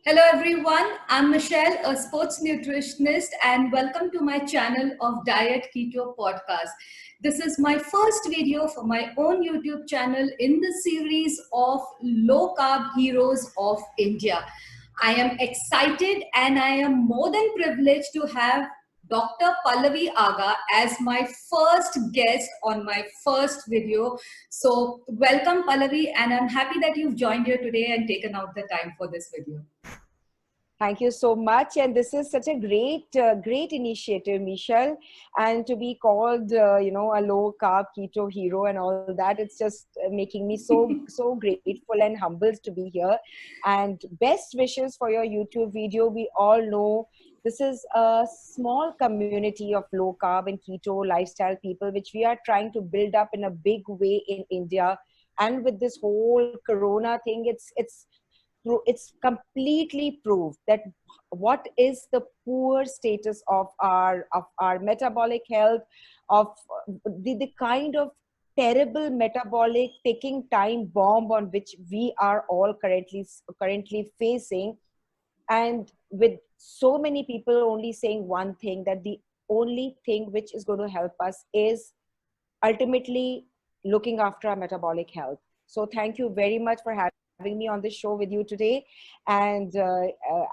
Hello everyone, I'm Mishal, a sports nutritionist, and welcome to my channel of Diet Keto Podcast. This is my first video for my own YouTube channel in the series of Low Carb Heroes of India. I am excited and I am more than privileged to have Dr. Pallavi Aga as my first guest on my first video. So, welcome Pallavi, and I'm happy that you've joined here today and taken out the time for this video. Thank you so much. And this is such a great initiative, Mishal. And to be called, a low carb keto hero and all that, it's just making me so grateful and humbled to be here. And best wishes for your YouTube video. We all know this is a small community of low carb and keto lifestyle people, which we are trying to build up in a big way in India. And with this whole Corona thing, it's completely proved that what is the poor status of our metabolic health, of the kind of terrible metabolic taking time bomb on which we are all currently facing, and with so many people only saying one thing, that the only thing which is going to help us is ultimately looking after our metabolic health. So thank you very much for having me on this show with you today. And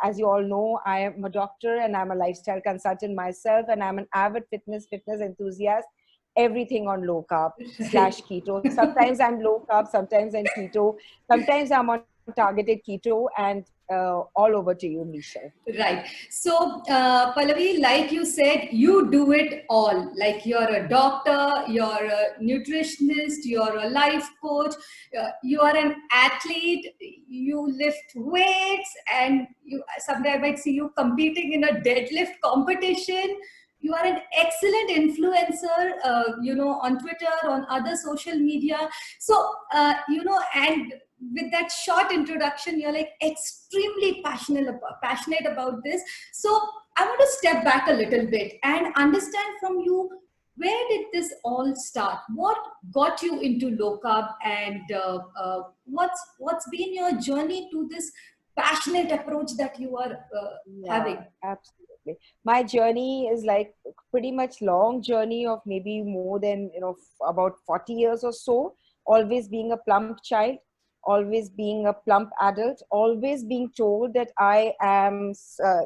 as you all know, I am a doctor and I'm a lifestyle consultant myself, and I'm an avid fitness enthusiast. Everything on low carb slash keto. Sometimes I'm low carb, sometimes I'm keto, sometimes I'm on targeted keto, and all over to you, Misha. Right. So, Pallavi, like you said, you do it all. Like you're a doctor, you're a nutritionist, you're a life coach, you are an athlete, you lift weights, and you someday I might see you competing in a deadlift competition. You are an excellent influencer, on Twitter, on other social media. So, and with that short introduction, you're like extremely passionate about this. So I want to step back a little bit and understand from you, where did this all start? What got you into low carb, and what's been your journey to this passionate approach that you are having? Yeah, absolutely. My journey is like pretty much long journey of maybe more than, about 40 years or so. Always being a plump child, always being a plump adult, always being told that I am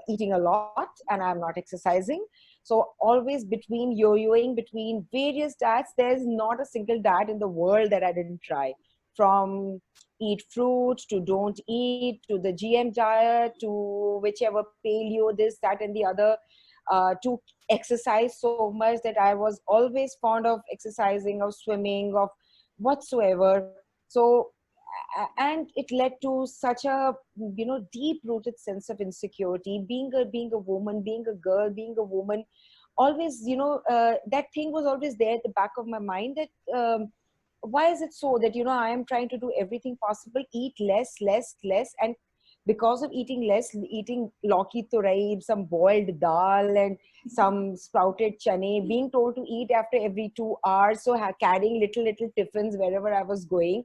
eating a lot and I'm not exercising. So always between yo-yoing between various diets. There's not a single diet in the world that I didn't try. From eat fruit to don't eat to the GM diet to whichever paleo, this, that, and the other, to exercise so much that I was always fond of exercising, of swimming, of whatsoever. So, and it led to such a deep rooted sense of insecurity. Being a woman, being a girl, being a woman, always that thing was always there at the back of my mind, that why is it so that I am trying to do everything possible, eat less, and because of eating less, eating lauki turai, some boiled dal and some sprouted chane, being told to eat after every 2 hours, so carrying little tiffins wherever I was going,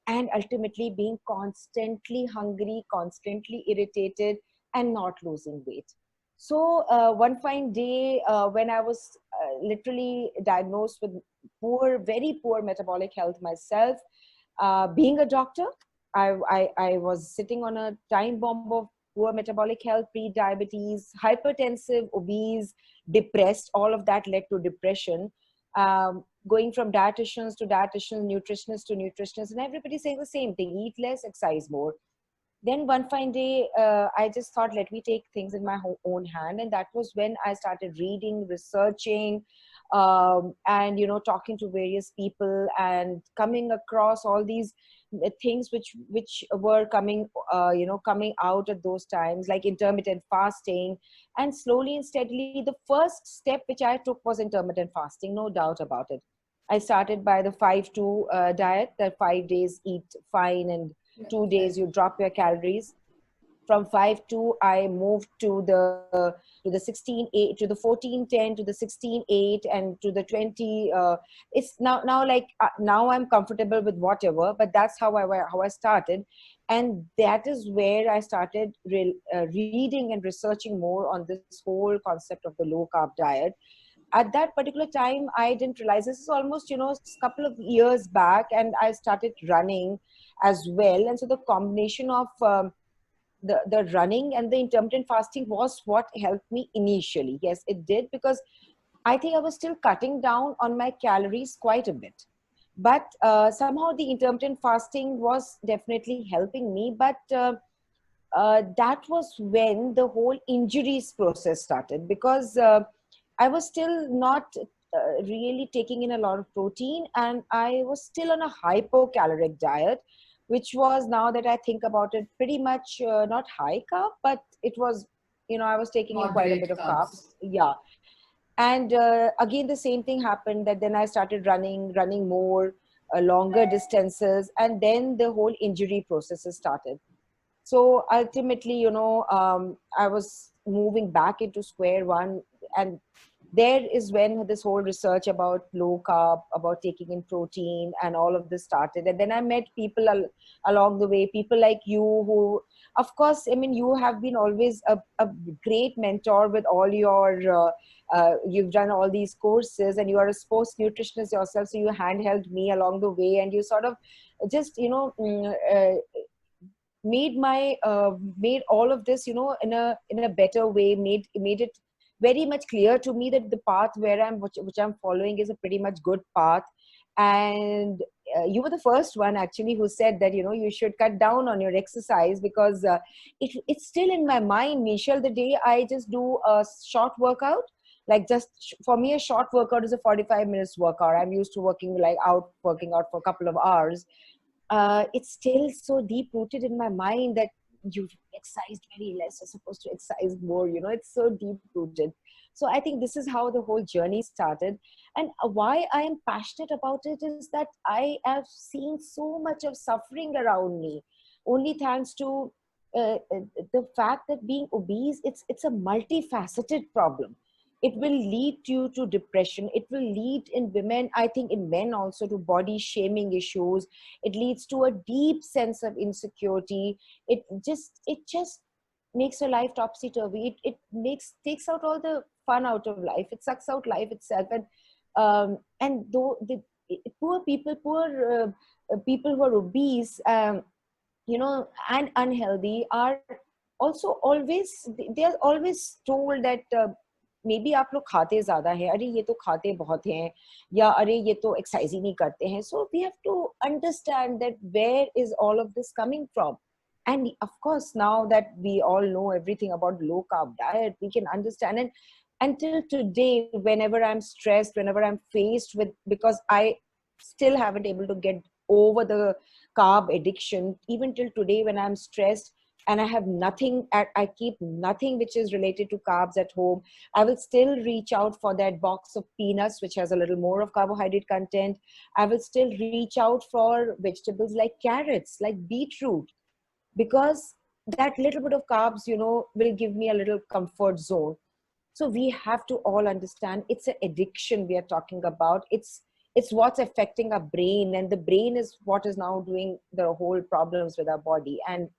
and ultimately being constantly hungry, constantly irritated, and not losing weight. So one fine day, when I was literally diagnosed with very poor metabolic health myself, being a doctor, I was sitting on a time bomb of poor metabolic health, pre-diabetes, hypertensive, obese, depressed. All of that led to depression. Going from dietitians to dietitians, nutritionists to nutritionists, and everybody saying the same thing: eat less, exercise more. Then one fine day, I just thought, let me take things in my own hand. And that was when I started reading, researching, and talking to various people and coming across all these things which were coming out at those times, like intermittent fasting. And slowly and steadily, the first step which I took was intermittent fasting, no doubt about it. I started by the 5-2 diet, that 5 days eat fine and 2 days you drop your calories. From 5-2, I moved to the 16-8, to the 14-10, to the 16-8, and to the 20. It's now like now I'm comfortable with whatever, but that's how I started, and that is where I started reading and researching more on this whole concept of the low carb diet. At that particular time, I didn't realize, this is almost, a couple of years back, and I started running as well. And so the combination of the running and the intermittent fasting was what helped me initially. Yes, it did, because I think I was still cutting down on my calories quite a bit. But somehow the intermittent fasting was definitely helping me. But that was when the whole injuries process started, because I was still not really taking in a lot of protein, and I was still on a hypocaloric diet, which was, now that I think about it, pretty much not high carb, but it was, I was taking in quite a bit Moderate of carbs. carbs. Yeah. And again, the same thing happened, that then I started running more, longer distances, and then the whole injury processes started. So ultimately, I was moving back into square one. And there is when this whole research about low carb, about taking in protein, and all of this started. And then I met people along the way, people like you, who, of course, I mean, you have been always a great mentor with all your, you've done all these courses, and you are a sports nutritionist yourself. So you handheld me along the way, and you sort of just, made all of this, in a better way, made it very much clear to me that the path which I'm following is a pretty much good path. And you were the first one actually who said that, you should cut down on your exercise, because it's still in my mind, Mishal, the day I just do a short workout. Like, just for me, a short workout is a 45 minutes workout. I'm used to working out for a couple of hours. It's still so deep rooted in my mind that you've exercised very less, you're supposed to exercise more, it's so deep rooted. So I think this is how the whole journey started. And why I am passionate about it is that I have seen so much of suffering around me, only thanks to the fact that being obese, it's a multifaceted problem. It will lead you to depression. It will lead in women, I think in men also, to body shaming issues. It leads to a deep sense of insecurity. It just makes your life topsy turvy. It takes out all the fun out of life. It sucks out life itself. And though the poor people who are obese, and unhealthy, are also always, they are always told that maybe आप लोग खाते ज्यादा हैं, अरे ये तो खाते बहुत हैं, या अरे ये तो एक्सरसाइज ही नहीं करते हैं. So we have to understand that where is all of this coming from. And of course, now that we all know everything about low carb diet, we can understand. And until today, whenever I'm stressed, whenever I'm faced with, because I still haven't able to get over the carb addiction, even till today, when I'm stressed and I have nothing, I keep nothing which is related to carbs at home, I will still reach out for that box of peanuts, which has a little more of carbohydrate content. I will still reach out for vegetables like carrots, like beetroot, because that little bit of carbs, will give me a little comfort zone. So we have to all understand, it's an addiction we are talking about. It's what's affecting our brain, and the brain is what is now doing the whole problems with our body. And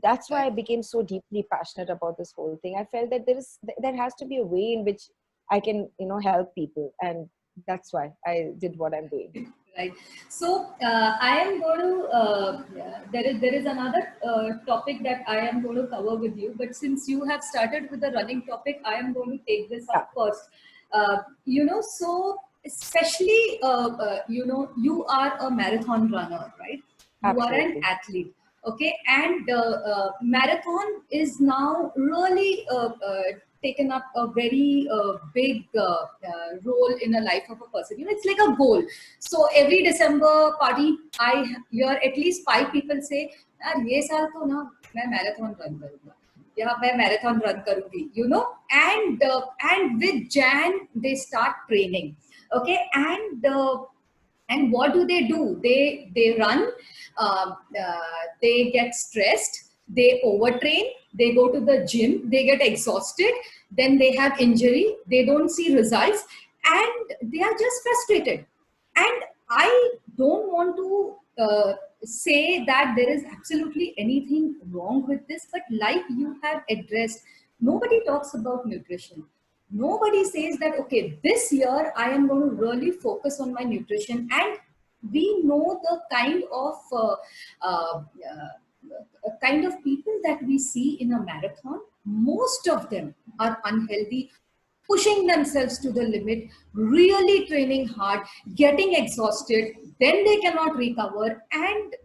that's why I became so deeply passionate about this whole thing. I felt that there has to be a way in which I can, help people, and that's why I did what I'm doing. Right. So I am going to. There is another topic that I am going to cover with you. But since you have started with the running topic, I am going to take this Yeah, up first. So especially you are a marathon runner, right? You are an absolutely. athlete. Okay, and marathon is now really taken up a very big role in the life of a person. It's like a goal. So every December party, I hear at least 5 people say, "यार ये साल तो ना मैं marathon run करूँगा, या मैं marathon run करूँगी," and with Jan they start training. Okay, and what do? They run, they get stressed, they overtrain, they go to the gym, they get exhausted, then they have injury, they don't see results, and they are just frustrated. And I don't want to say that there is absolutely anything wrong with this, but like you have addressed, nobody talks about nutrition. Nobody says that, okay, this year I am going to really focus on my nutrition. And we know the uh, kind of people that we see in a marathon. Most of them are unhealthy, pushing themselves to the limit, really training hard, getting exhausted, then they cannot recover, and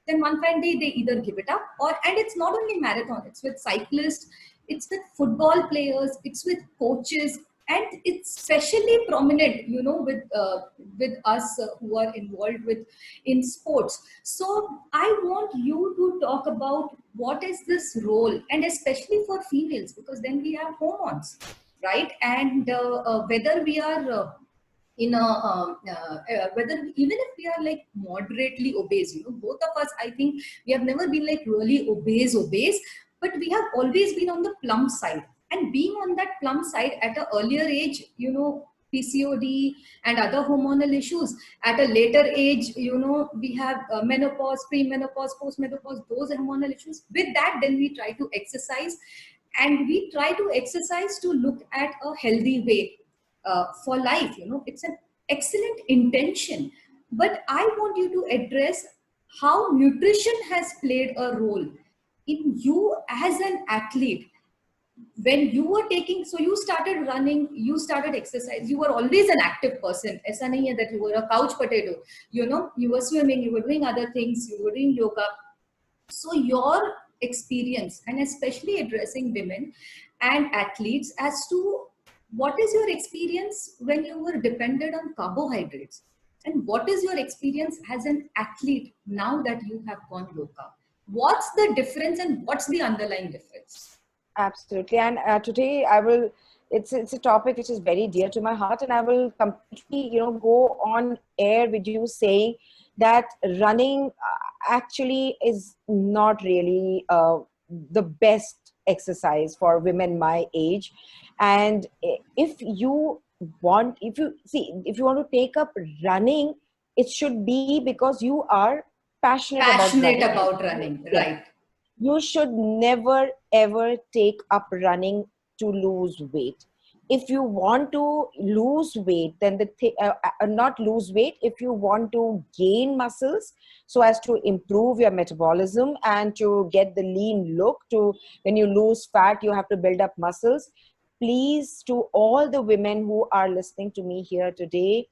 then one fine day they either give it up, or and it's not only marathon, it's with cyclists, it's with football players, it's with coaches, and it's especially prominent, with us who are involved with in sports. So I want you to talk about what is this role, and especially for females, because then we have hormones, right? And whether we are in a whether even if we are like moderately obese, both of us, I think we have never been like really obese, but we have always been on the plump side. And being on that plump side at an earlier age, PCOD and other hormonal issues. At a later age, we have menopause, premenopause, postmenopause, those hormonal issues. With that, then we try to exercise, and we try to exercise to look at a healthy way for life. It's an excellent intention, but I want you to address how nutrition has played a role in you as an athlete. When you were taking, so you started running, you started exercise, you were always an active person. Aisa nahi hai that you were a couch potato. You were swimming, you were doing other things, you were doing yoga. So your experience, and especially addressing women and athletes, as to what is your experience when you were dependent on carbohydrates, and what is your experience as an athlete now that you have gone low carb? What's the difference, and what's the underlying difference? Absolutely. And today I will, it's a topic which is very dear to my heart, and I will completely, go on air with you saying that running actually is not really the best exercise for women my age. And if you if you want to take up running, it should be because you are passionate about Passionate running. about running, Yes, right? you should never ever take up running to lose weight. If you want to lose weight, then not lose weight, if you want to gain muscles so as to improve your metabolism and to get the lean look, to when you lose fat you have to build up muscles. Please, to all the women who are listening to me here today,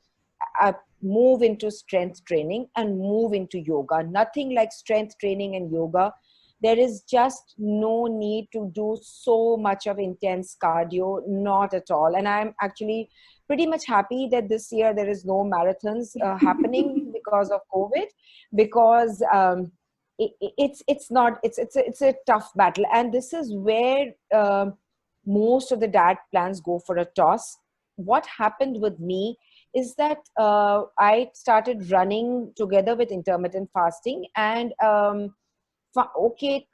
move into strength training and move into yoga. Nothing like strength training and yoga. There is just no need to do so much of intense cardio, not at all. And I'm actually pretty much happy that this year there is no marathons happening because of COVID, because it's a tough battle. And this is where most of the diet plans go for a toss. What happened with me is that I started running together with intermittent fasting, and okay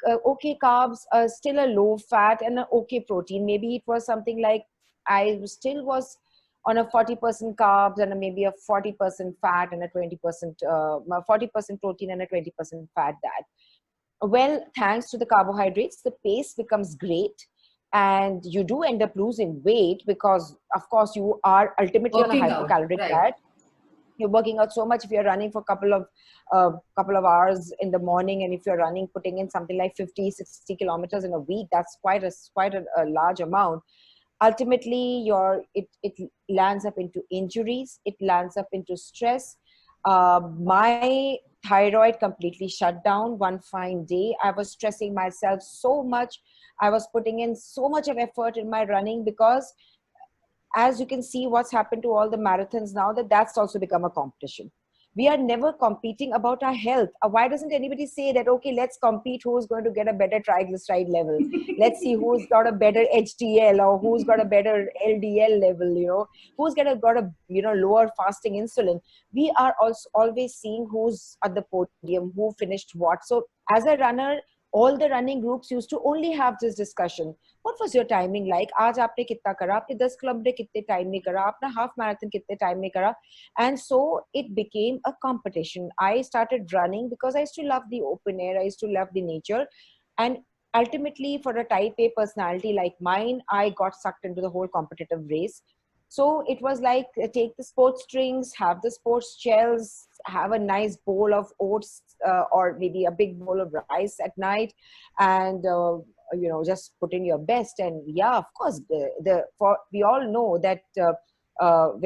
carbs, still a low fat and an okay protein. Maybe it was something like I still was on a 40% carbs and maybe a 40% fat and a 20% 40% protein and a 20% fat diet. Well, thanks to the carbohydrates, the pace becomes great, and you do end up losing weight because, of course, you are ultimately on a Working out, hypocaloric right? diet. You're working out so much. If you're running for a couple of hours in the morning, and if you're running, putting in something like 50-60 kilometers in a week, that's quite a large amount. Ultimately, it lands up into injuries, it lands up into stress. My thyroid completely shut down one fine day. I was stressing myself so much. I was putting in so much of effort in my running, because as you can see what's happened to all the marathons now, that's also become a competition. We are never competing about our health. Why doesn't anybody say that, okay, let's compete who's going to get a better triglyceride level, let's see who's got a better HDL, or who's got a better LDL level, who's got a lower fasting insulin. We are also always seeing who's at the podium, who finished what. So as a runner, all the running groups used to only have this discussion. What was your timing like? आज आपने कितना करा? आपने 10 club में कितने time में करा? आपने half marathon कितने time में करा? And so it became a competition. I started running because I used to love the open air. I used to love the nature. And ultimately, for a type A personality like mine, I got sucked into the whole competitive race. So it was like, take the sports drinks, have the sports gels, have a nice bowl of oats, or maybe a big bowl of rice at night, and just put in your best. And yeah, of course, we all know that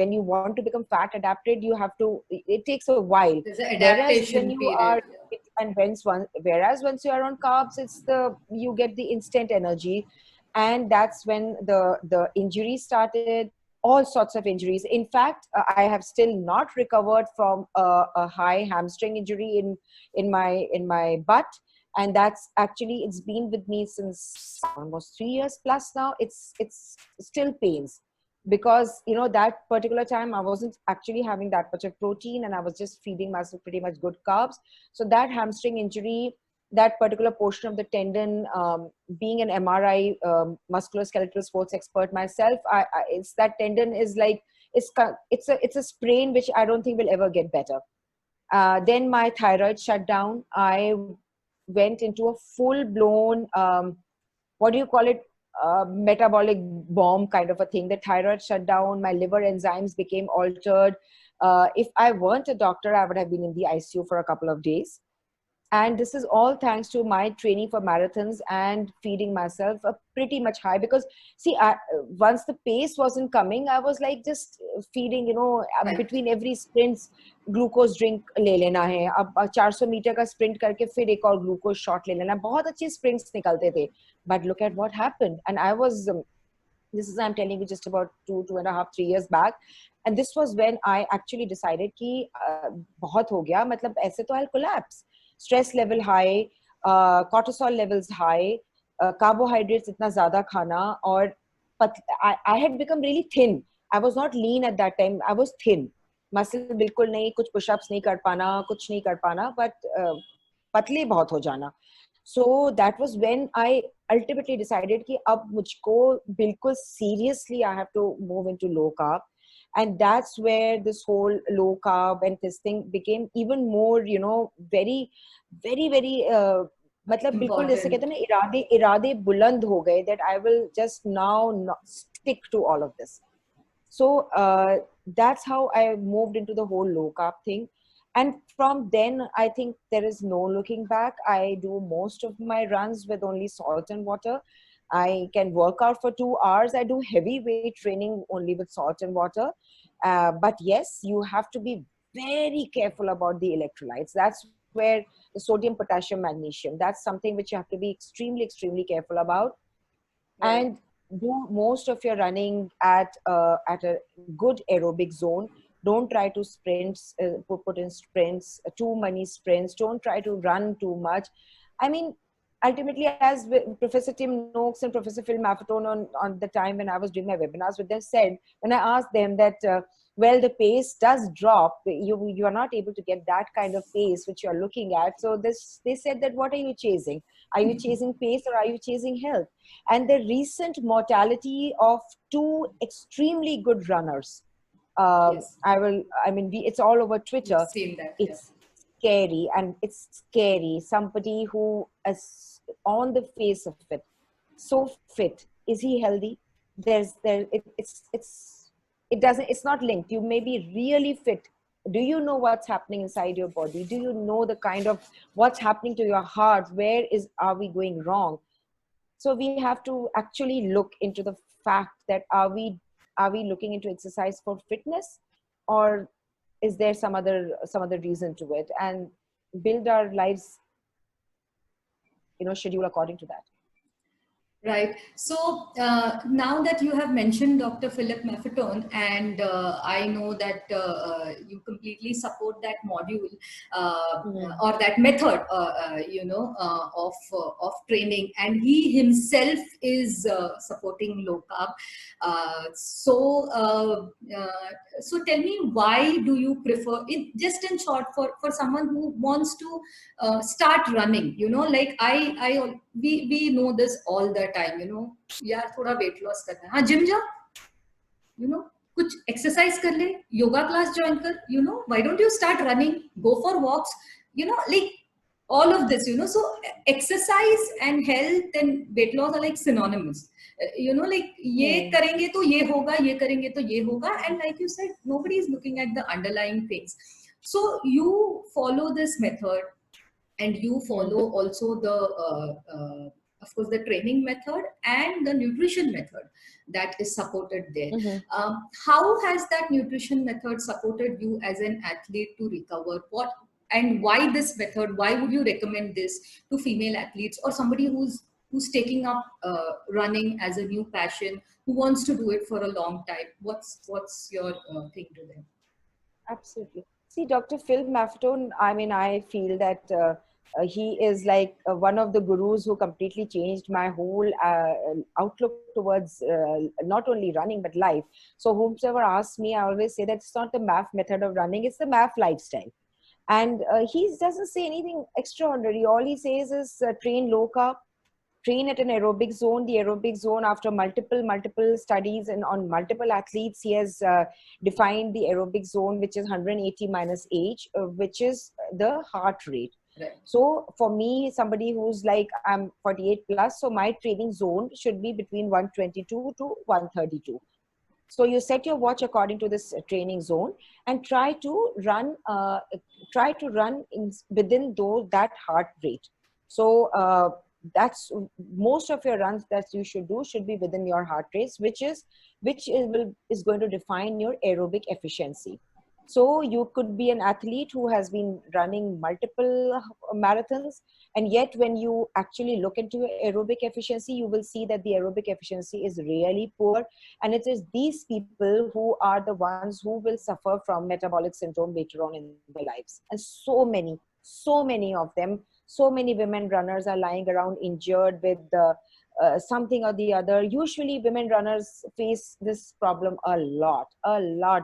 when you want to become fat adapted, you have to. It takes a while. There's an Whereas when adaptation you are period. and whereas once you are on carbs, you get the instant energy, and that's when the injury started. All sorts of injuries. In fact, I have still not recovered from a high hamstring injury in my butt, and that's actually, it's been with me since almost 3 years plus now. It's still pains, because that particular time I wasn't actually having that much of protein, and I was just feeding myself pretty much good carbs. So that hamstring injury, that particular portion of the tendon, being an MRI, musculoskeletal sports expert myself, it's that tendon is like, it's a sprain which I don't think will ever get better. Then my thyroid shut down. I went into a full blown, what do you call it, metabolic bomb kind of a thing. The thyroid shut down, my liver enzymes became altered. If I weren't a doctor, I would have been in the ICU for a couple of days. And this is all thanks to my training for marathons and feeding myself a pretty much high. Because see, once the pace wasn't coming, I was like just feeding, Right. between every sprints, glucose drink ले लेना है, अब 400 metre का sprint करके फिर एक और glucose shot ले लेना. बहुत अच्छे sprints निकलते थे. But look at what happened. And I was, this is, I'm telling you, just about 2.5, 3 years back. And this was when I actually decided कि बहुत हो गया, मतलब ऐसे तो I'll collapse. Stress level high, cortisol levels high, carbohydrates itna zyada khana, और I had become really thin. I was not lean at that time. I was thin. Muscle बिल्कुल नहीं, कुछ push-ups नहीं कर पाना, कुछ नहीं कर पाना, but पतले बहुत हो जाना. So that was when I ultimately decided कि अब मुझको बिल्कुल seriously I have to move into low carb. And that's where this whole low carb and this thing became even more, very, very, very, मतलब बिल्कुल जैसे कहते हैं Important. ना, इरादे बुलंद हो गए that I will just now not stick to all of this. So that's how I moved into the whole low carb thing. And from then, I think there is no looking back. I do most of my runs with only salt and water. I can work out for 2 hours. I do heavy weight training only with salt and water. But yes, you have to be very careful about the electrolytes. That's where the sodium, potassium, magnesium, that's something which you have to be extremely, extremely careful about. Right. And do most of your running at a good aerobic zone. Don't try to sprints, put in sprints, too many sprints. Don't try to run too much. I mean, ultimately, as Professor Tim Noakes and Professor Phil Maffetone on the time when I was doing my webinars with them said, when I asked them that, well, the pace does drop, you are not able to get that kind of pace which you are looking at. So they said that, what are you chasing? Are you chasing pace or are you chasing health? And the recent mortality of two extremely good runners, Yes. it's all over We've Twitter. seen that. Yeah. It's scary, and it's scary. Somebody who is on the face of it, so fit. Is he healthy? It's not linked. You may be really fit. Do you know what's happening inside your body? Do you know the kind of what's happening to your heart? Are we going wrong? So we have to actually look into the fact that, are we looking into exercise for fitness, or is there some other reason to it, and build our lives, schedule according to that. Right. So now that you have mentioned Dr. Philip Maffetone, and I know that you completely support that module Mhm. or that method, of training, and he himself is supporting low carb. So tell me, why do you prefer it? Just in short, for someone who wants to start running, like we know this all the time, यार थोड़ा weight loss करना है, हाँ gym जा, कुछ exercise कर ले, yoga class join कर, why don't you start running, go for walks, like all of this, so exercise and health and weight loss are like synonymous. Like ये Hmm. करेंगे तो ये होगा, ये करेंगे तो ये होगा, and like you said, nobody is looking at the underlying things. So you follow this method, and you Hmm. follow also the of course the training method and the nutrition method that is supported there. Mhm. How has that nutrition method supported you as an athlete to recover? What and why this method? Why would you recommend this to female athletes or somebody who's taking up running as a new passion, who wants to do it for a long time? What's your thing to them? Absolutely. See, Dr. Phil Maffetone, I mean, I feel that he is like one of the gurus who completely changed my whole outlook towards not only running, but life. So, whomsoever asks me, I always say that it's not the MAF method of running, it's the MAF lifestyle. And he doesn't say anything extraordinary. All he says is train low carb, train at an aerobic zone. The aerobic zone, after multiple studies and on multiple athletes, he has defined the aerobic zone, which is 180 minus age, which is the heart rate. Right. So for me, somebody who's like, I'm 48 plus, so my training zone should be between 122 to 132. So you set your watch according to this training zone and try to run within that heart rate. So that's most of your runs that you should do should be within your heart rates, which is going to define your aerobic efficiency. So you could be an athlete who has been running multiple marathons, and yet when you actually look into your aerobic efficiency, you will see that the aerobic efficiency is really poor, and it is these people who are the ones who will suffer from metabolic syndrome later on in their lives. And so many of them, so many women runners are lying around injured with something or the other. Usually women runners face this problem a lot,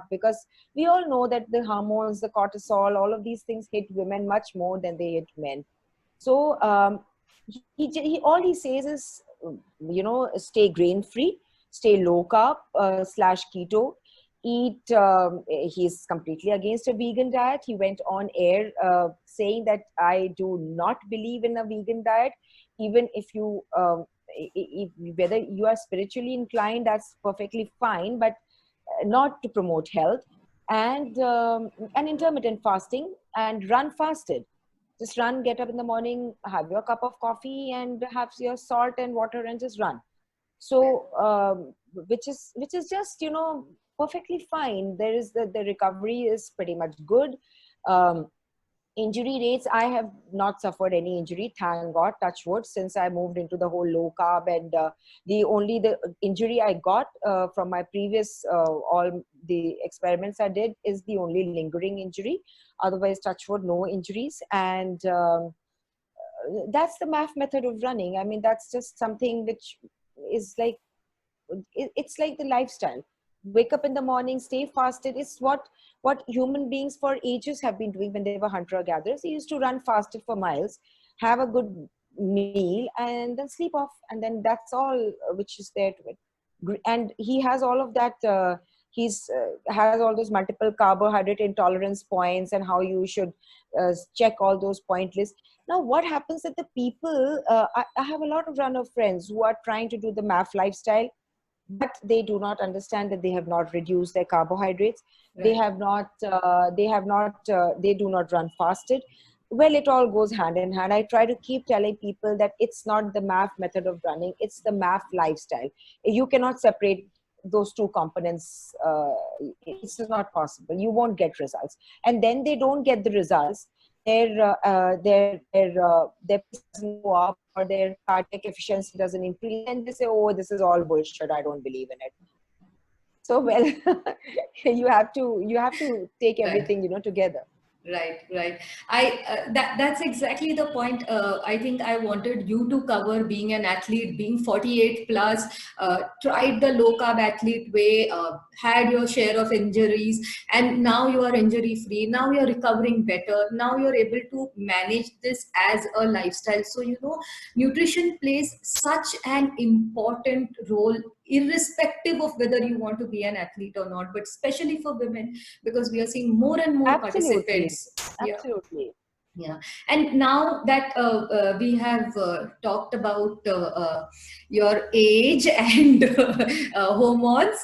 because we all know that the hormones, the cortisol, all of these things hit women much more than they hit men. So he all he says is, stay grain free, stay low carb slash keto, eat. He's completely against a vegan diet. He went on air saying that I do not believe in a vegan diet. Even if you, whether you are spiritually inclined, that's perfectly fine, but not to promote health. And intermittent fasting, and run fasted. Just run, get up in the morning, have your cup of coffee and have your salt and water and just run. So which is just, perfectly fine. There is the recovery is pretty much good. um, Injury rates, I have not suffered any injury, thank God, touch wood, since I moved into the whole low carb. And the injury I got from my previous all the experiments I did is the only lingering injury. Otherwise, touch wood, no injuries. And that's the MAF method of running. I mean, that's just something which is like, it's like the lifestyle. Wake up in the morning, stay fasted. It's what human beings for ages have been doing when they were hunter gatherers. They used to run fasted for miles, have a good meal, and then sleep off, and then that's all which is there to it. And he has all of that. He's has all those multiple carbohydrate intolerance points, and how you should check all those point lists. Now what happens that the people, I have a lot of runner friends who are trying to do the MAF lifestyle, but they do not understand that they have not reduced their carbohydrates. They Right. have not they do not run fasted. Well, it all goes hand in hand. I try to keep telling people that it's not the MAF method of running, it's the MAF lifestyle. You cannot separate those two components. It's not possible. You won't get results, and then they don't get the results. their pace doesn't go up or their cardiac efficiency doesn't increase, then they say, oh, this is all bullshit, I don't believe in it. So, well, you have to take Right. everything, together. Right, right. That's exactly the point. I think I wanted you to cover, being an athlete, being 48 plus, tried the low carb athlete way, had your share of injuries, and now you are injury free. Now you're recovering better. Now you're able to manage this as a lifestyle. So, nutrition plays such an important role, irrespective of whether you want to be an athlete or not, but especially for women, because we are seeing more and more Absolutely. participants. Yeah, Absolutely. yeah. And now that we have talked about your age and hormones,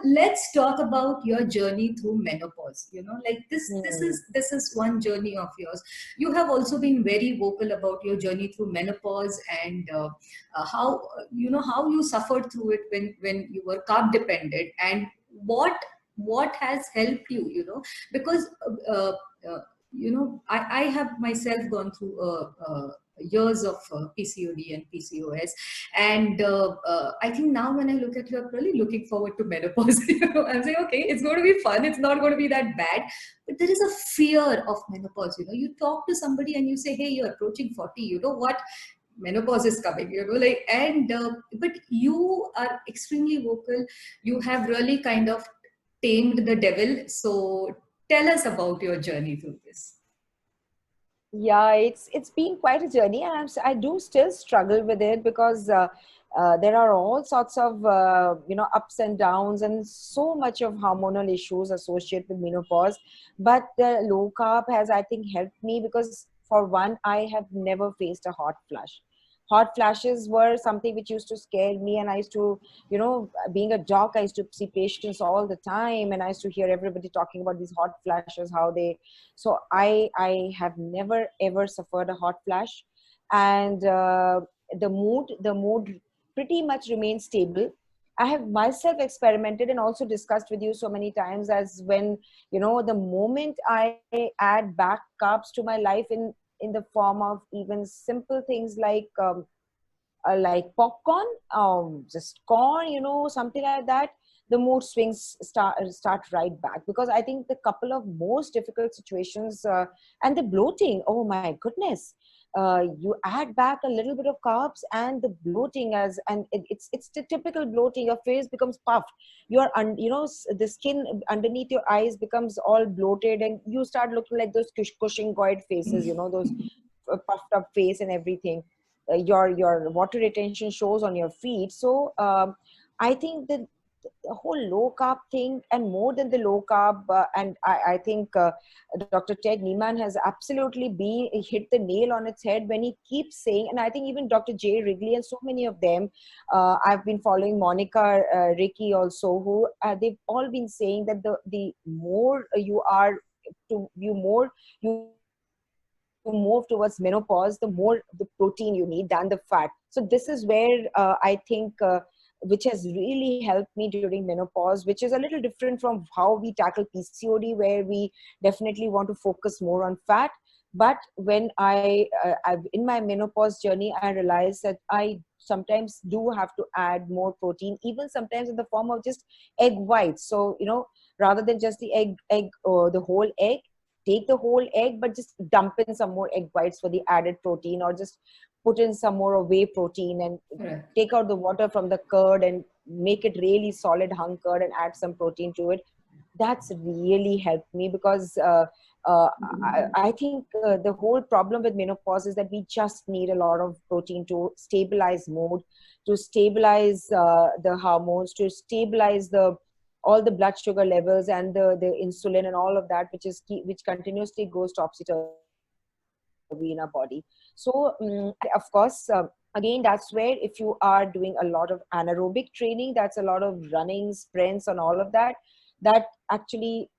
let's talk about your journey through menopause. Like this Hmm. is one journey of yours. You have also been very vocal about your journey through menopause, and how how you suffered through it when you were carb dependent, and what has helped you. Because uh, uh, I have myself gone through years of PCOD and PCOS, and I think now when I look at you, I'm really looking forward to menopause. I'm saying, okay, it's going to be fun. It's not going to be that bad, but there is a fear of menopause. You talk to somebody and you say, hey, you're approaching 40. You know what? Menopause is coming. And but you are extremely vocal. You have really kind of tamed the devil. So tell us about your journey through this. Yeah, it's been quite a journey, and I do still struggle with it because there are all sorts of ups and downs, and so much of hormonal issues associated with menopause. But the low carb has, I think, helped me because, for one, I have never faced a hot flush. Hot flashes were something which used to scare me, and I used to, being a doc, I used to see patients all the time, and I used to hear everybody talking about these hot flashes, how they. So I have never ever suffered a hot flash, and the mood pretty much remains stable. I have myself experimented and also discussed with you so many times, as when, the moment I add back carbs to my life in the form of even simple things like popcorn, just corn, something like that, the mood swings start right back. Because I think the couple of most difficult situations, and the bloating, oh my goodness, you add back a little bit of carbs, and the bloating, it's the typical bloating. Your face becomes puffed. The skin underneath your eyes becomes all bloated, and you start looking like those cushion-goid faces, those puffed up face and everything. Your water retention shows on your feet. So I think that the whole low carb thing, and more than the low carb, and I think Dr. Ted Neiman has absolutely hit the nail on its head when he keeps saying, and I think even Dr. Jay Wrigley and so many of them, I've been following Monica, Ricky also, who they've all been saying that the more you are to you more you move towards menopause, the more the protein you need than the fat. So this is where I think which has really helped me during menopause, which is a little different from how we tackle PCOD, where we definitely want to focus more on fat. But when I've in my menopause journey, I realized that I sometimes do have to add more protein, even sometimes in the form of just egg whites. So, rather than just the egg or the whole egg, take the whole egg, but just dump in some more egg whites for the added protein, or just put in some more whey protein, and Correct. take out the water from the curd and make it really solid hung curd and add some protein to it. That's really helped me because uh, I think the whole problem with menopause is that we just need a lot of protein to stabilize mood, to stabilize the hormones, to stabilize the all the blood sugar levels and the insulin and all of that, which continuously goes topsy turvy in our body. So and of course, again, that's where, if you are doing a lot of anaerobic training, that's a lot of running, sprints, and all of that, that actually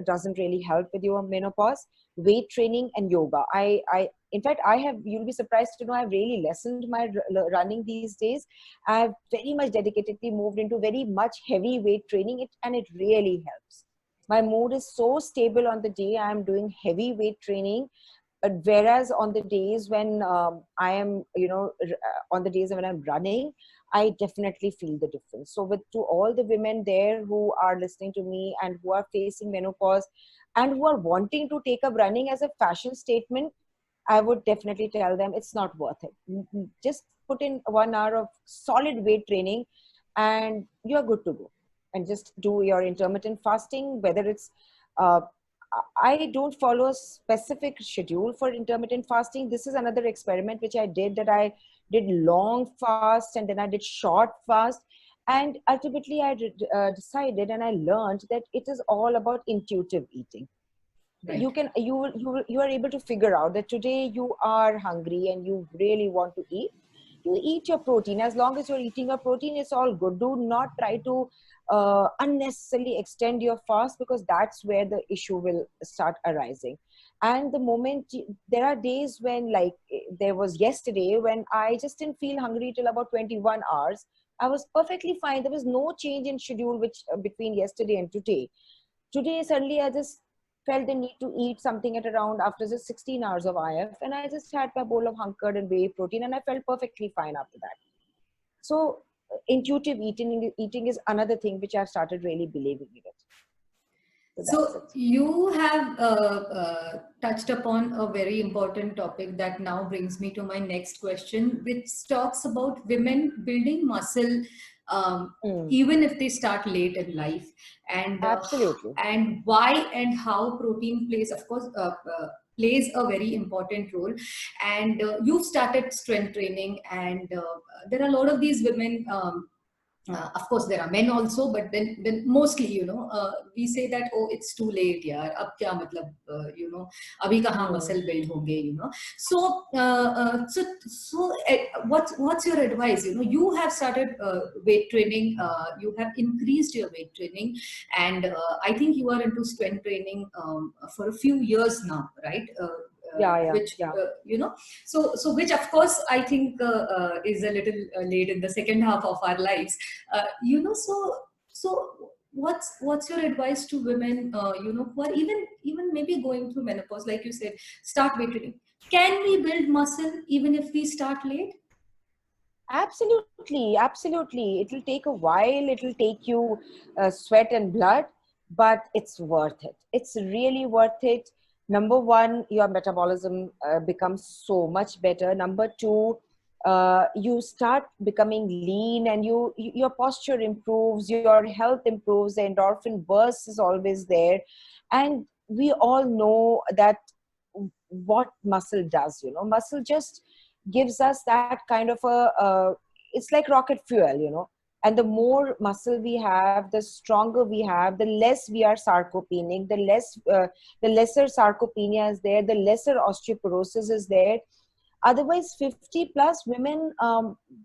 doesn't really help with your menopause. Weight training and yoga, I in fact, I have, you'll be surprised to know, I've really lessened my running these days. I've very much dedicatedly moved into very much heavy weight training, and it really helps. My mood is so stable on the day I'm doing heavy weight training. whereas on the days when I am, on the days when I'm running, I definitely feel the difference. So with to all the women there who are listening to me and who are facing menopause and who are wanting to take up running as a fashion statement, I would definitely tell them it's not worth it. Just put in 1 hour of solid weight training and you're good to go. And just do your intermittent fasting, whether it's, uh, I don't follow a specific schedule for intermittent fasting. This is another experiment which I did, that I did long fast and then I did short fast. And ultimately I decided and I learned that it is all about intuitive eating. Right. You are able to figure out that today you are hungry and you really want to eat. You eat your protein. As long as you're eating your protein, it's all good. Do not try to unnecessarily extend your fast, because that's where the issue will start arising. And the moment there are days when, like there was yesterday, when I just didn't feel hungry till about 21 hours. I was perfectly fine. There was no change in schedule which between yesterday and today. Today suddenly I just felt the need to eat something at around after just 16 hours of IF, and I just had my bowl of hunkered and whey protein, and I felt perfectly fine after that. So intuitive eating is another thing which I've started really believing in it. So that's So it. you have touched upon a very important topic that now brings me to my next question, which talks about women building muscle Mm, even if they start late in life, absolutely. and why and how protein plays, of course, plays a very important role. And you've started strength training, and there are a lot of these women. Of course there are men also, but then mostly, we say that, oh, it's too late, yaar, ab kya matlab, abhi kahan Mm. muscle build honge, so what's your advice? You have started weight training, you have increased your weight training, and I think you are into strength training for a few years now, right? Yeah, yeah, Which yeah. so which of course I think is a little late in the second half of our lives, so what's your advice to women, who are even maybe going through menopause, like you said, start weight training? Can we build muscle even if we start late? Absolutely, absolutely. It'll take a while. It'll take you sweat and blood, but it's worth it. It's really worth it. Number one, your metabolism becomes so much better. Number two, you start becoming lean, and your posture improves, your health improves, the endorphin burst is always there. And we all know that what muscle does. Muscle just gives us that kind of it's like rocket fuel. And the more muscle we have, the stronger we have, the less we are sarcopenic, the lesser sarcopenia is there, the lesser osteoporosis is there. Otherwise 50 plus women,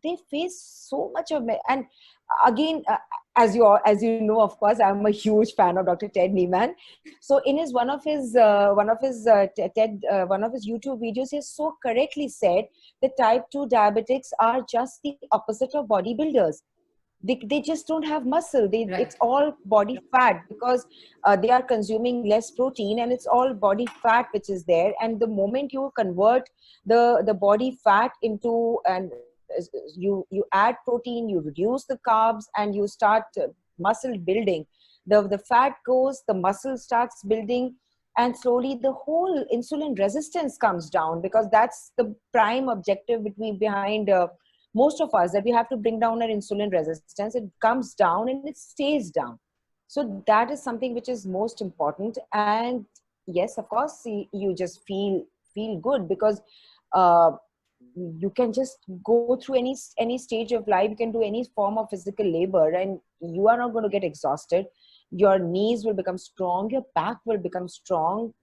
they face so much of and again, as you know, of course, I'm a huge fan of Dr. Ted Neiman. So in his one of his YouTube videos, he has so correctly said that type 2 diabetics are just the opposite of bodybuilders. They just don't have muscle. It's Right. all body fat, because they are consuming less protein, and it's all body fat which is there. And the moment you convert the body fat into, and you add protein, you reduce the carbs, and you start muscle building. The fat goes, the muscle starts building, and slowly the whole insulin resistance comes down, because that's the prime objective behind most of us, that we have to bring down our insulin resistance. It comes down and it stays down. So that is something which is most important. And yes, of course, you just feel good, because uh, you can just go through any stage of life. You can do any form of physical labor, and you are not going to get exhausted. Your knees will become strong, your back will become strong.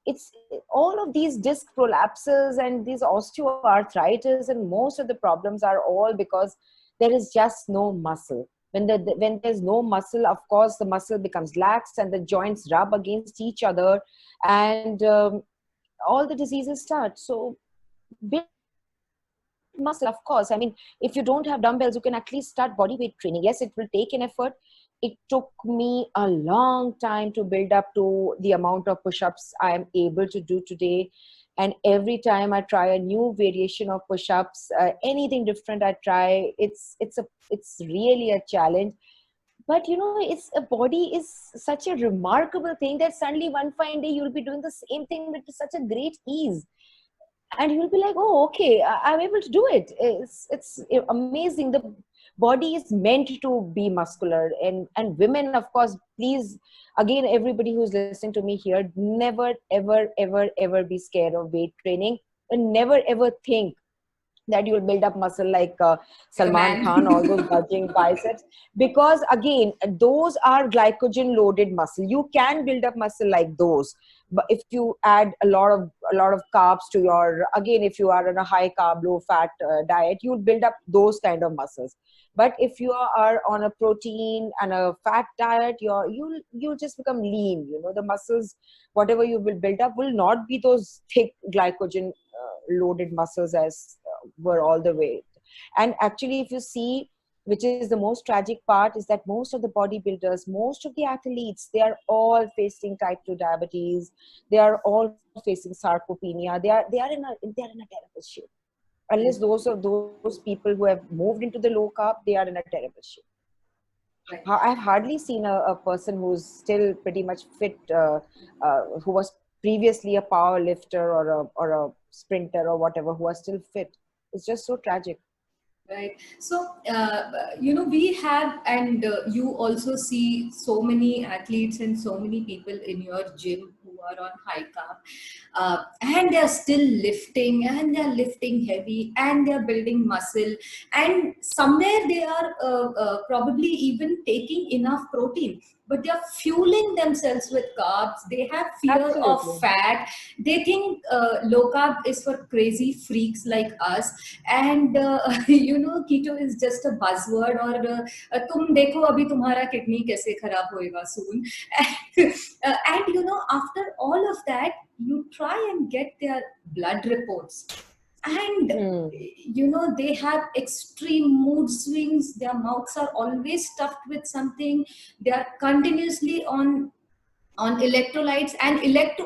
It's all of these disc prolapses and these osteoarthritis, and most of the problems are all because there is just no muscle. When there's no muscle, of course the muscle becomes lax and the joints rub against each other, and all the diseases start. So build muscle, of course. I mean, if you don't have dumbbells, you can actually start body weight training. Yes, it will take an effort. It took me a long time to build up to the amount of push-ups I am able to do today. And every time I try a new variation of push-ups, anything different I try, it's really a challenge. But it's a body is such a remarkable thing that suddenly one fine day you'll be doing the same thing with such a great ease, and you'll be like, oh, okay, I'm able to do it. It's amazing. The body is meant to be muscular, and women, of course, please, again, everybody who's listening to me here, never ever ever ever be scared of weight training, and never ever think that you will build up muscle like Like a Salman man. Khan, all those bulging biceps. Because again, those are glycogen loaded muscle. You can build up muscle like those, but if you add a lot of carbs to your, again, if you are on a high carb, low fat diet, you'll build up those kind of muscles. But if you are on a protein and a fat diet, you'll just become lean. The muscles, whatever you will build up, will not be those thick glycogen loaded muscles as were all the way. And actually, if you see, which is the most tragic part, is that most of the bodybuilders, most of the athletes, they are all facing type 2 diabetes. They are all facing sarcopenia. They are in a terrible shape. Unless those people who have moved into the low carb, they are in a terrible shape. Right. I've hardly seen a person who's still pretty much fit, who was previously a power lifter or a sprinter or whatever, who are still fit. It's just so tragic. Right. So, we have, and you also see so many athletes and so many people in your gym who are on high carb, and they're still lifting, and they're lifting heavy, and they're building muscle, and somewhere they are probably even taking enough protein, but they're fueling themselves with carbs. They have fear of Absolutely. fat. They think low carb is for crazy freaks like us, and keto is just a buzzword, or तुम देखो अभी तुम्हारा kidney कैसे खराब होएगा soon. And after all of that, you try and get their blood reports, and Hmm. they have extreme mood swings. Their mouths are always stuffed with something. They are continuously on electrolytes. And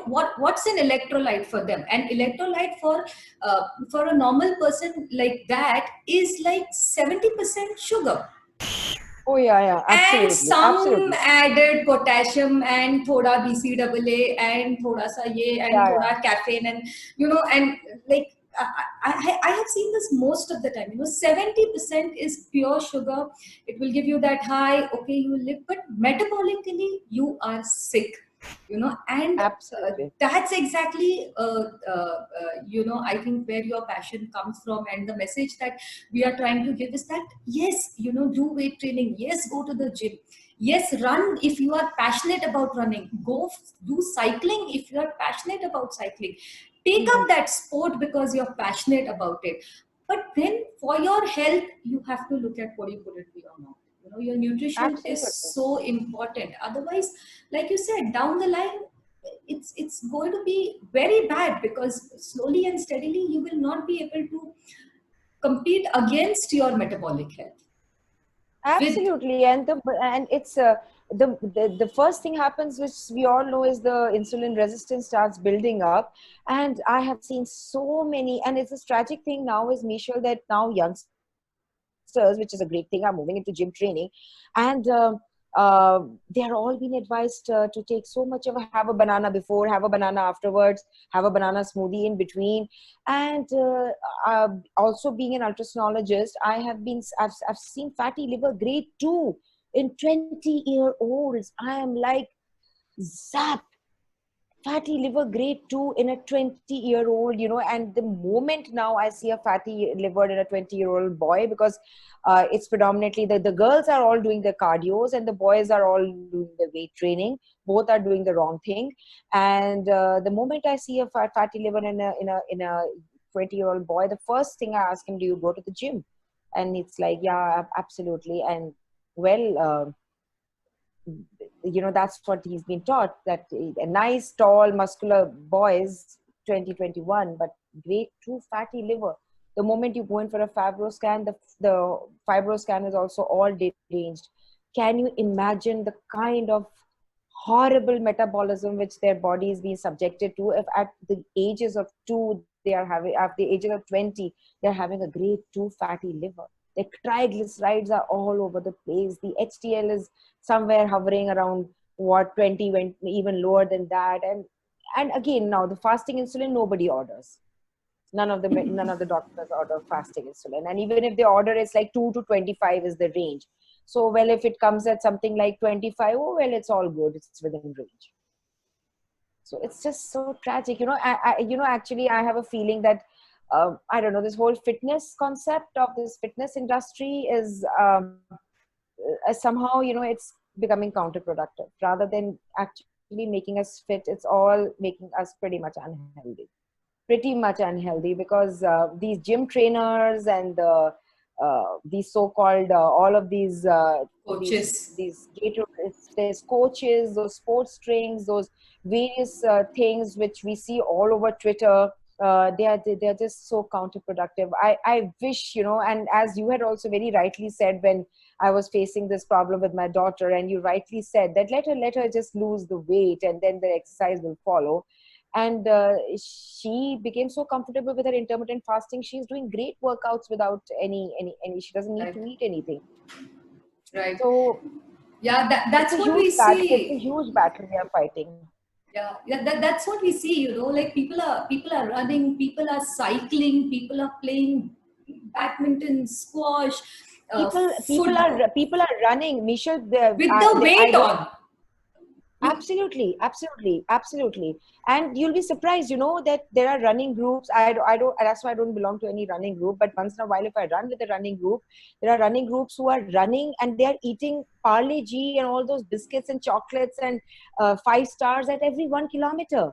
what's an electrolyte for them? An electrolyte for a normal person like that is like 70% sugar, Oh yeah, and absolutely, some absolutely. added potassium and thoda BCAA and thoda sa ye and Yeah, thoda yeah. caffeine, and and like I have seen this most of the time. 70% is pure sugar. It will give you that high, okay, you live, but metabolically you are sick. And Absolutely. that's exactly I think where your passion comes from, and the message that we are trying to give is that, yes, do weight training, yes, go to the gym, yes, run if you are passionate about running, go do cycling if you are passionate about cycling, take Hmm. up that sport because you're passionate about it. But then for your health, you have to look at what you put into your mouth. Your nutrition is Absolutely. so important. Otherwise, like you said, down the line, it's going to be very bad, because slowly and steadily you will not be able to compete against your metabolic health with. Absolutely, and it's the first thing happens, which we all know, is the insulin resistance starts building up. And I have seen so many, and it's a tragic thing now, is Mishal, that now youngsters, which is a great thing, are moving into gym training, and they are all being advised to take so much of have a banana before, have a banana afterwards, have a banana smoothie in between. And also being an ultrasonologist, I've seen fatty liver grade 2 in 20-year-olds. I am like, zap, fatty liver grade 2 in a 20-year-old. And the moment now I see a fatty liver in a 20-year-old boy, because it's predominantly the girls are all doing the cardios and the boys are all doing the weight training. Both are doing the wrong thing. And the moment I see a fatty liver in a 20-year-old boy, the first thing I ask him, do you go to the gym? And it's like, yeah, absolutely. And well, that's what he's been taught, that a nice tall muscular boy is 2021, but grade 2 fatty liver. The moment you go in for a fibro scan, the fibro scan is also all deranged. Can you imagine the kind of horrible metabolism which their body is being subjected to. If at the ages of 2 they are having, at the ages of 20 they're having a grade 2 fatty liver. The triglycerides are all over the place. The HDL is somewhere hovering around what 20, went even lower than that. And again, now the fasting insulin nobody orders. None of the doctors order fasting insulin, and even if they order, it's like 2 to 25 is the range. So well, if it comes at something like 25, oh well, it's all good, it's within range. So it's just so tragic, actually I have a feeling that I don't know, this whole fitness concept of this fitness industry is somehow, it's becoming counterproductive. Rather than actually making us fit, it's all making us pretty much unhealthy, because these gym trainers and these so-called all of these Coaches. these there's coaches, those sports drinks, those various things which we see all over Twitter. They are just so counterproductive. I wish, and as you had also very rightly said, when I was facing this problem with my daughter, and you rightly said that let her just lose the weight and then the exercise will follow. And she became so comfortable with her intermittent fasting. She's doing great workouts without any, she doesn't need Right. to eat anything. Right. So Yeah, it's that's a what huge we battle. It's a see. huge battle we are fighting. Yeah, that's what we see, like people are running, people are cycling, people are playing badminton, squash, People people football are people are running, Mishal. with the I weight read. on. With Absolutely, absolutely, absolutely. And you'll be surprised, that there are running groups. I don't, that's why I don't belong to any running group. But once in a while, if I run with a running group, there are running groups who are running and they are eating Parle G and all those biscuits and chocolates and 5 stars at every 1 kilometer.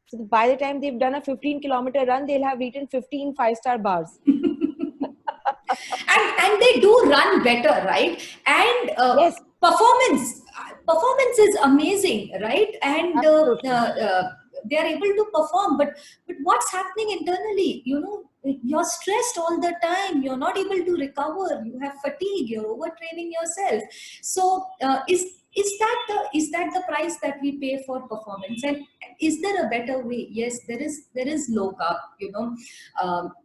So by the time they've done a 15-kilometer run, they'll have eaten 15 5-star bars. and they do run better, right? And Yes, performance is amazing, right? And absolutely. they are able to perform, but what's happening internally, you're stressed all the time, you're not able to recover, you have fatigue, you're overtraining yourself. So is that the price that we pay for performance? And is there a better way? Yes, there is low carb,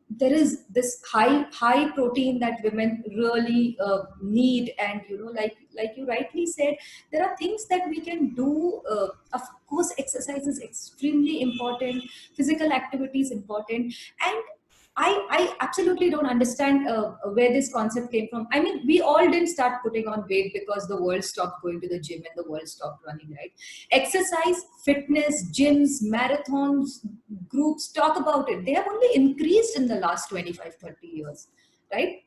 there is this high protein that women really need. And like you rightly said, there are things that we can do. Of course, exercise is extremely important, physical activity is important. And I absolutely don't understand where this concept came from. I mean, we all didn't start putting on weight because the world stopped going to the gym and the world stopped running, right? Exercise, fitness, gyms, marathons, groups talk about it. They have only increased in the last 25-30 years, right?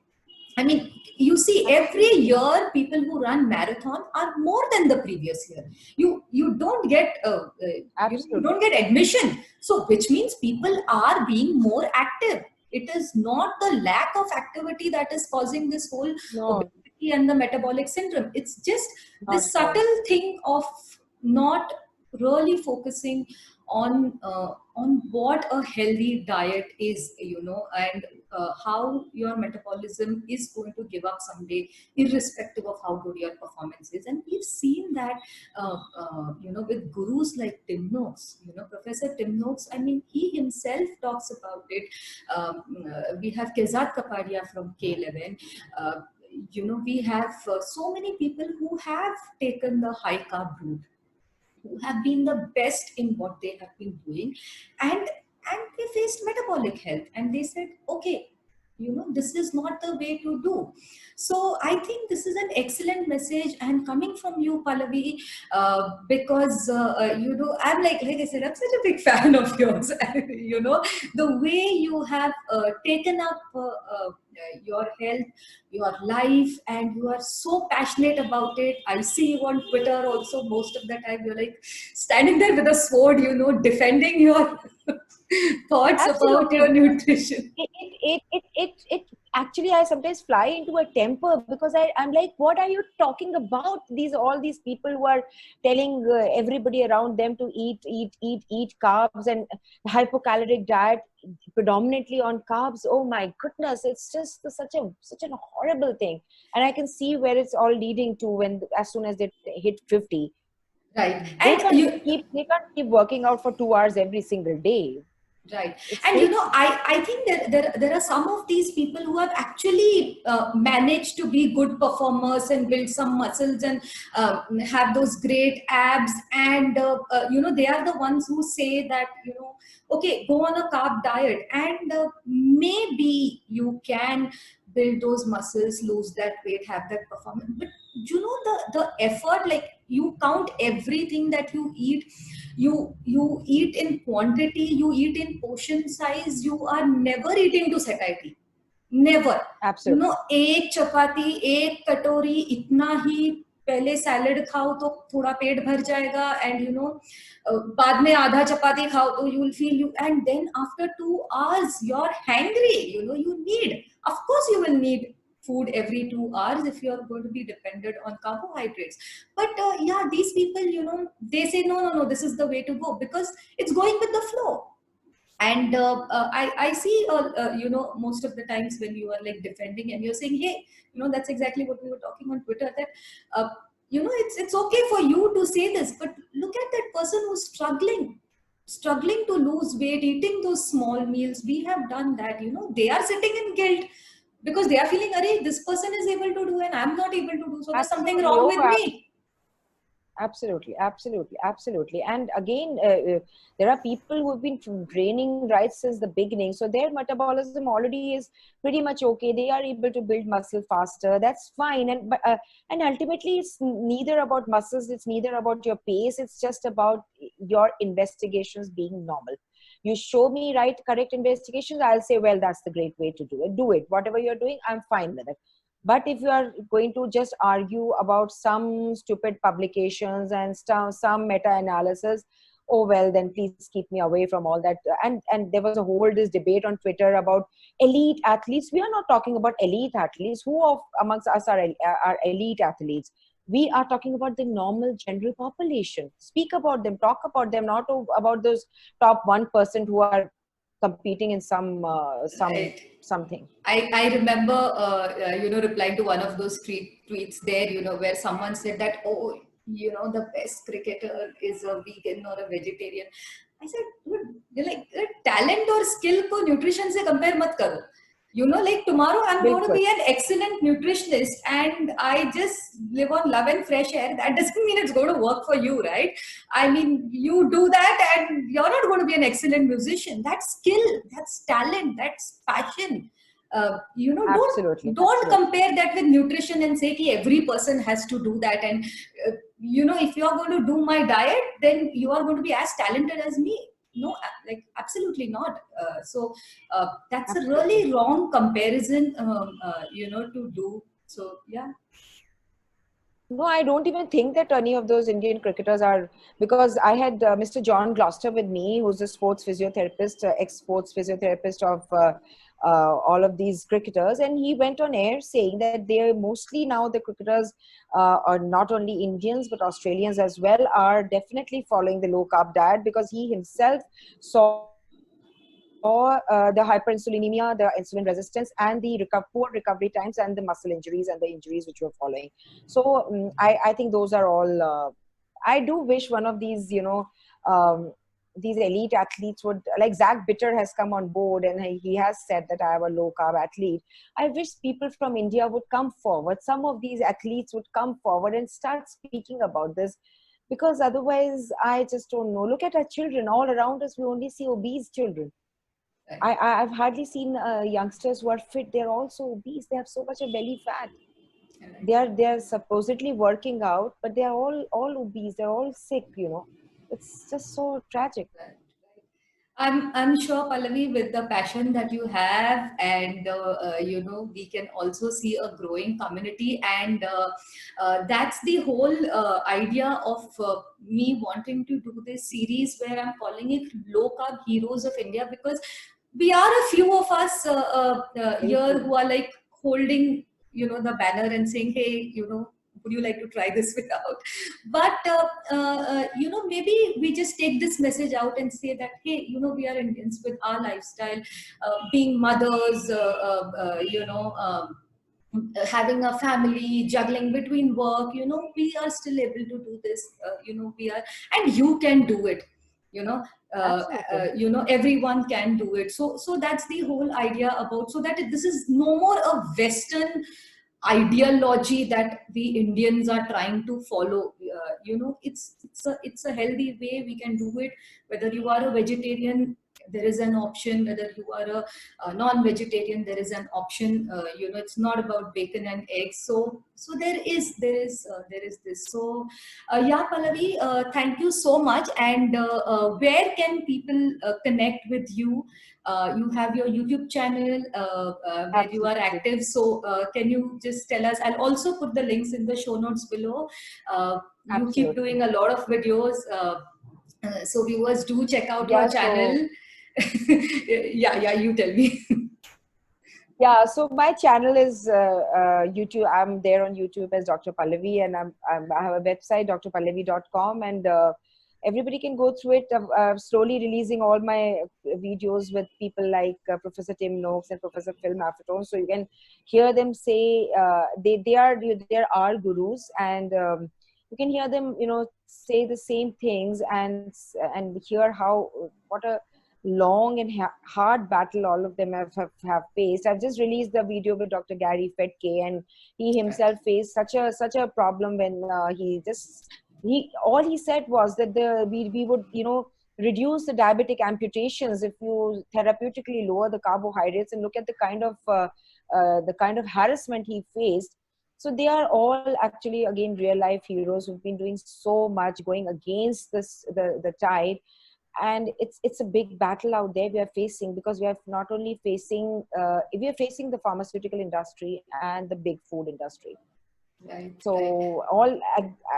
I mean, you see, every year people who run marathon are more than the previous year. You don't get you don't Absolutely. get admission, so which means people are being more active. It is not the lack of activity that is causing this whole No, obesity and the metabolic syndrome. It's just not this at all. subtle thing of not really focusing on what a healthy diet is, and how your metabolism is going to give up someday, irrespective of how good your performance is. And we've seen that, with gurus like Tim Noakes, Professor Tim Noakes. I mean, he himself talks about it. We have Kezat Kapadia from K11. We have so many people who have taken the high carb route, who have been the best in what they have been doing, and they faced metabolic health, and they said, okay, this is not the way to do. So I think this is an excellent message, and coming from you, Pallavi, because I'm like I said, I'm such a big fan of yours. The way you have taken up your health, your life, and you are so passionate about it. I see you on Twitter also. Most of the time you're like standing there with a sword, defending your thoughts about Absolutely. your nutrition. It actually, I sometimes fly into a temper because I'm like, what are you talking about? All these people who are telling everybody around them to eat carbs and hypocaloric diet predominantly on carbs. Oh my goodness, it's just such a horrible thing. And I can see where it's all leading to, when as soon as they hit 50. Right. They And can't you, keep working out for 2 hours every single day. right. It's And crazy. I think there are some of these people who have actually managed to be good performers and build some muscles and have those great abs. And, they are the ones who say that, okay, go on a carb diet and maybe you can build those muscles, lose that weight, have that performance. But, the effort, like you count everything that you eat, you eat in quantity, you eat in portion size, you are never eating to satiety, never. Absolutely. एक चपाती एक कटोरी इतना ही, पहले salad खाओ तो थोड़ा पेट भर जाएगा, एंड बाद में आधा चपाती खाओ तो you will feel you, and then after 2 hours you're hangry, you need, of course you will need food every 2 hours if you are going to be dependent on carbohydrates. But yeah, these people, they say no, no, no, this is the way to go because it's going with the flow. And I see most of the times when you are like defending and you're saying, hey, that's exactly what we were talking on Twitter, that it's okay for you to say this, but look at that person who's struggling to lose weight, eating those small meals. We have done that. They are sitting in guilt because they are feeling, Arey, this person is able to do and I'm not able to do, so there's something Absolutely. wrong Oh, with me. absolutely, absolutely, absolutely. And again, there are people who have been training right since the beginning, so their metabolism already is pretty much okay. They are able to build muscle faster. That's fine. And ultimately, it's neither about muscles. It's neither about your pace. It's just about your investigations being normal. You show me correct investigations, I'll say, well, that's the great way to do it. Do it. Whatever you're doing, I'm fine with it. But if you are going to just argue about some stupid publications and some meta-analysis, oh well, then please keep me away from all that. And there was a whole this debate on Twitter about elite athletes. We are not talking about elite athletes. Who of amongst us are elite athletes? We are talking about the normal general population. Speak about them, talk about them, not about those top 1% who are competing in Right. something. I remember, replying to one of those tweets there, where someone said that, oh, the best cricketer is a vegan or a vegetarian. I said, dude, you're like, talent or skill ko nutrition se compare mat karo. Like tomorrow I'm going to Bilkul. be an excellent nutritionist and I just live on love and fresh air. That doesn't mean it's going to work for you, right? I mean, you do that and you're not going to be an excellent musician. That's skill, that's talent, that's passion. Absolutely, Don't absolutely. compare that with nutrition and say that every person has to do that. And if you are going to do my diet, then you are going to be as talented as me. No, like absolutely not. That's a Absolutely. really wrong comparison, to do. So yeah. No, I don't even think that any of those Indian cricketers are, because I had Mr. John Gloucester with me, who's a sports physiotherapist, ex-sports physiotherapist of all of these cricketers, and he went on air saying that they're mostly now the cricketers are not only Indians but Australians as well are definitely following the low carb diet because he himself saw the hyperinsulinemia, the insulin resistance, and the poor recovery times and the muscle injuries and the injuries which were following. So I think those are all. I do wish one of these, these elite athletes would, like Zach Bitter has come on board and he has said that I am a low carb athlete. I wish people from India would come forward. Some of these athletes would come forward and start speaking about this because otherwise I just don't know. Look at our children all around us. We only see obese children. Right. I've hardly seen youngsters who are fit. They're also obese. They have so much of belly fat. Right. They are supposedly working out, but they are all obese. They're all sick. It's just so tragic. Right. I'm sure, Pallavi, with the passion that you have, and we can also see a growing community, and that's the whole idea of me wanting to do this series where I'm calling it Low Carb Heroes of India, because we are a few of us here Bilkul. who are like holding, the banner and saying, hey, would you like to try this without? But maybe we just take this message out and say that, hey, we are Indians with our lifestyle, being mothers, having a family, juggling between work, we are still able to do this. We are, and you can do it. you know Absolutely. Everyone can do it. So that's the whole idea about, so that this is no more a Western ideology that we Indians are trying to follow. It's a healthy way we can do it. Whether you are a vegetarian, there is an option. Whether you are a non-vegetarian, there is an option. It's not about bacon and eggs. So there is this. So yeah, Pallavi, thank you so much. And where can people connect with you? You have your YouTube channel where you are Absolutely. active. So can you just tell us? I'll also put the links in the show notes below. You keep Absolutely. doing a lot of videos. So viewers, do check out your Yeah, so channel. Yeah, you tell me. yeah, so my channel is YouTube. I'm there on YouTube as Dr. Pallavi, and I have a website, drpallavi.com, and everybody can go through it. I'm slowly releasing all my videos with people like Professor Tim Noakes and Professor Phil Maffetone, so you can hear them say they are our gurus, and you can hear them, say the same things, and hear how what a long and hard battle all of them have faced. I've just released the video with Dr. Gary Fetke, and he Right. himself faced such a problem when he all he said was that we would reduce the diabetic amputations if you therapeutically lower the carbohydrates, and look at the kind of harassment he faced. So they are all actually, again, real life heroes who've been doing so much, going against the tide. And it's a big battle out there we are facing, because we are not only facing we are facing the pharmaceutical industry and the big food industry. Right, right, So all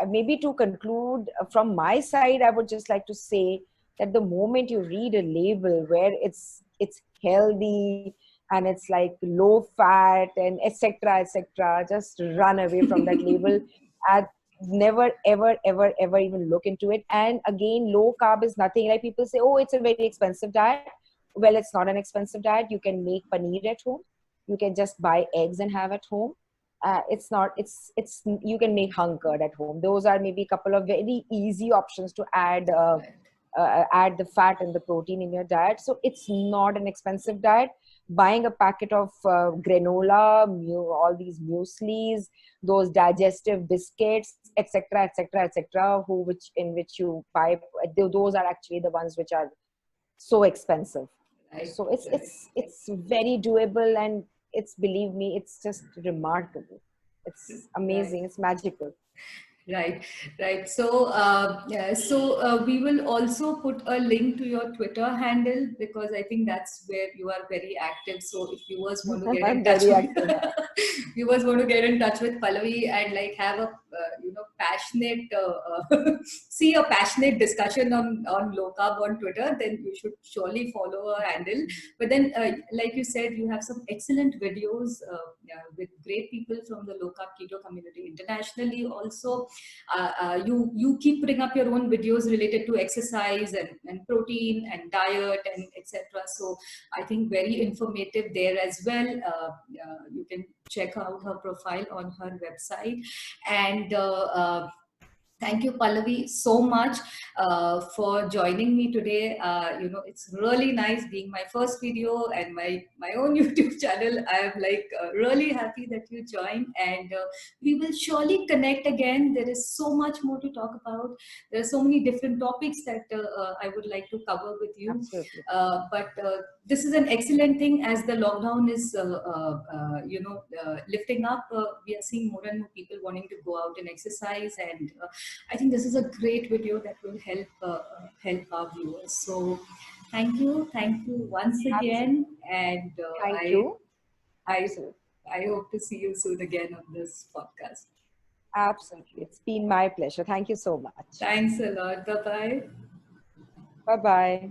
maybe to conclude from my side, I would just like to say that the moment you read a label where it's healthy and it's like low fat and etc., just run away from that label. And never ever even look into it. And again, low carb is nothing. Like, people say, oh, it's a very expensive diet. Well, it's not an expensive diet. You can make paneer at home. You can just buy eggs and have at home. It's not it's You can make hung curd at home. Those are maybe a couple of very easy options to right. add the fat and the protein in your diet. So it's not an expensive diet. Buying a packet of granola, all these mueslis, those digestive biscuits, etc., etc., etc., which you buy, those are actually the ones which are so expensive. Right, So it's right. it's it's very doable, and believe me, it's just remarkable. It's Right. amazing. It's magical. Right, right. So, yeah, so we will also put a link to your Twitter handle, because I think that's where you are very active. So, if viewers want to get in I'm touch very with active. viewers want to get in touch with Pallavi and like have a passionate see a passionate discussion on low carb on Twitter, then you should surely follow her handle. But then, like you said, you have some excellent videos yeah, with great people from the low carb keto community internationally also. You keep putting up your own videos related to exercise and protein and diet and etc. So I think very informative there as well. You can check out her profile on her website. And thank you, Pallavi, so much for joining me today. It's really nice being my first video and my own YouTube channel. I am like really happy that you joined, and we will surely connect again. There is so much more to talk about. There are so many different topics that I would like to cover with you. Absolutely. But this is an excellent thing, as the lockdown is lifting up. We are seeing more and more people wanting to go out and exercise, and I think this is a great video that will help our viewers. So thank you once again, Absolutely. and Thank you. I Absolutely. I hope to see you soon again on this podcast. Absolutely. It's been my pleasure. Thank you so much. Thanks a lot. Bye bye. Bye bye.